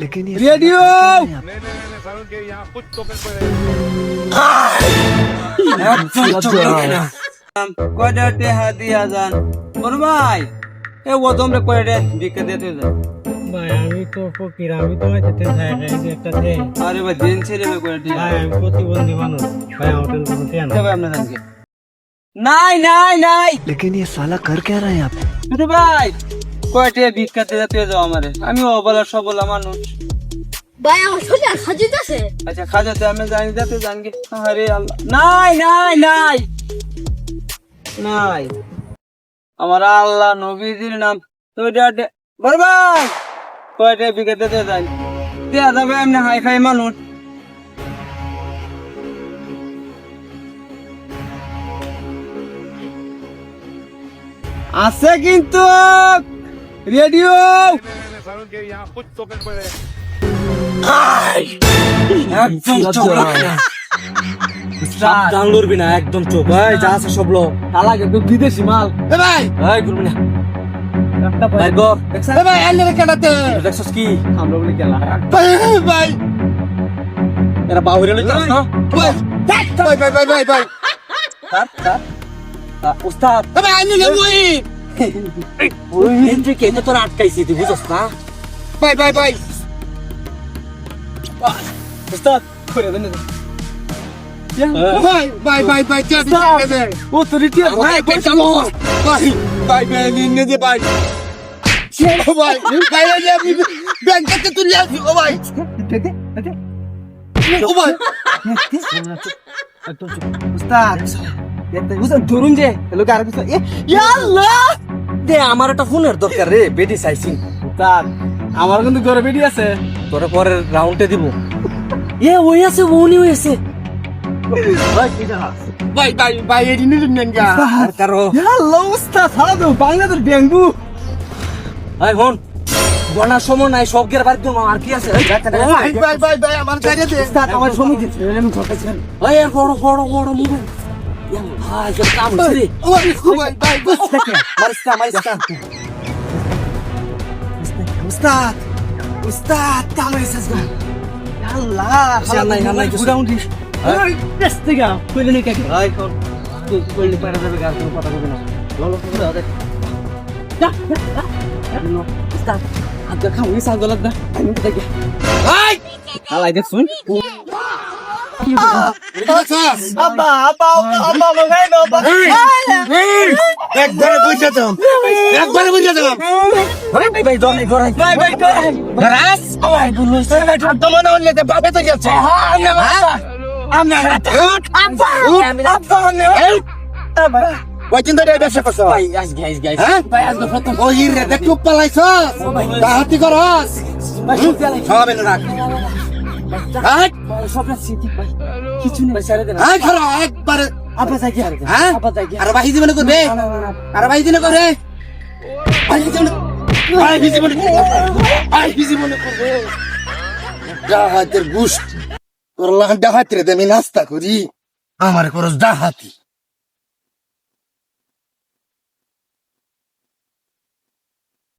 लेकिन ये रेडियो सारुण के यहाँ कुछ तो কয়টাতে হাতি হাজান বড় ভাই এ ও তোমরা কয়টা বিকে দিতে যাও ভাই আমি তো ফকির, আমি তো মাইতে খাই খাই যে একটা দে। আরে ভাই দিন ছেলে ভাই কয়টা ভাই আমি প্রতিবন্ধী মানুষ, ভাই হোটেল কোনো টেন ভাই আপনার জানকে নাই নাই নাই लेकिन ये साला कर क्या रहा है आप ছোট ভাই কয়টা বিকাতে যেতে যাও আমারে আমি অবলা সবলা মানুষ ভাই আমার শরীর সাজিতেছে আচ্ছা খাজাতে আমি জানি যেতে জানকে আরে আল্লাহ নাই নাই নাই নাই আমার আল্লাহ নবীজির নাম তো বড় ভাই কয়টা বিকাতে যেতে যাই দেয়া যাবে এমনি হাই ফাই মানুষ আছে কিন্তু রেডিও सारुण के यहाँ कुछ तो पड़े একদম সাবধান লড়বি না, একদম চোখ ভাই যা আছে সব লো। শালা কিন্তু বিদেশি মাল এ ভাই ভাই করবি না একটা ভাই গো, এ ভাই এনে কেনাতে দেখছস কি আমরা বলি কেলা ভাই ভাই এরা বাহুরে লইতাছ না ভাই ভাই ভাই ভাই ভাই উস্তাদ এ ভাই এনে লই ওই এন্ট্রি কে তোর আটকাইছি তুই বুঝছস না ভাই ভাই ভাই উস্তাদ করে দেন ভাই ভাই ভাই ভাই চল দে ও তোর ইতি ভাই চলো ভাই ভাই ভাই নিনে দে ভাই ও ভাই ভাই আমি ব্যাংক থেকে তুলে আসি ও ভাই ও ভাই উস্তাদ বুঝছেন ধরুন যে লোক আর কিছু আল্লাহ দে আমার একটা ফোনের দরকার রে, বেডি চাইছি স্যার আমার কিন্তু ঘরে বেডি আছে তোরে পরে রাউন্ডে দিব। এ ওই আছে ওনি ওই আছে ভাই ভাই ভাই এডি নিয়ে নেন গা আর কারো হ্যালো উস্তাদ সারা তো বাংলাদেশ ডেঙ্গু ভাই হন বনার সময় নাই, সব গের বাড়ি তোমার আর কি আছে ভাই ভাই ভাই ভাই আমার গাড়ি দে উস্তাদ আমার সময় দিতে আমি ঠকাইছেন ভাই আর বড় বড় বড় মোবাইল ভাই যে কাম করে ও ভাই ভাই মারিস্তা মারিস্তা উস্তাদ উস্তাদ কামে এসেছ গা আল্লাহ নাই নাই গুডাউন দিস এই দেখতে গা কইলে নে কাকে ভাই কোন তুই কইলে পারা যাবে গা কোনো কথা কইবে না ললো করে আদে উস্তাদ আজ খাও এই সাগল দা আমি তো দেখি এই আলাই দেখ শুন আব্বা আব্বা আব্বা মগাই না আব্বা একবারে বুঝা দাও, একবারে বুঝা দাও ভাই ভাই ভাই দম করাই ভাই ভাই রাস ভাই দুলুস ভাই ঠান্ডা মনে হলে তে বাপে তো যাচ্ছে আমি আব্বা ওই চিন্তা রে ব্যবসা করছ ভাই আজ গাইস গাইস হ্যাঁ ভাই আজ প্রথম ওই রে দেখ খুব পালাইছ তাহাতি করস হবে না রাখ হাট সবটা সিটি ভাই কিছু নেই ছেড়ে দেন হাট খরা একবারে আপা যাই কি হ্যাঁ আপা যাই কি আর ভাই জীবনে করবে আর ভাই জীবনে করে ভাই জীবনে ভাই জীবনে ভাই জীবনে করবে ডাহাতের গুশ তোর লান ডাহাত রে আমি নাস্তা করি আমার করস ডাহাতি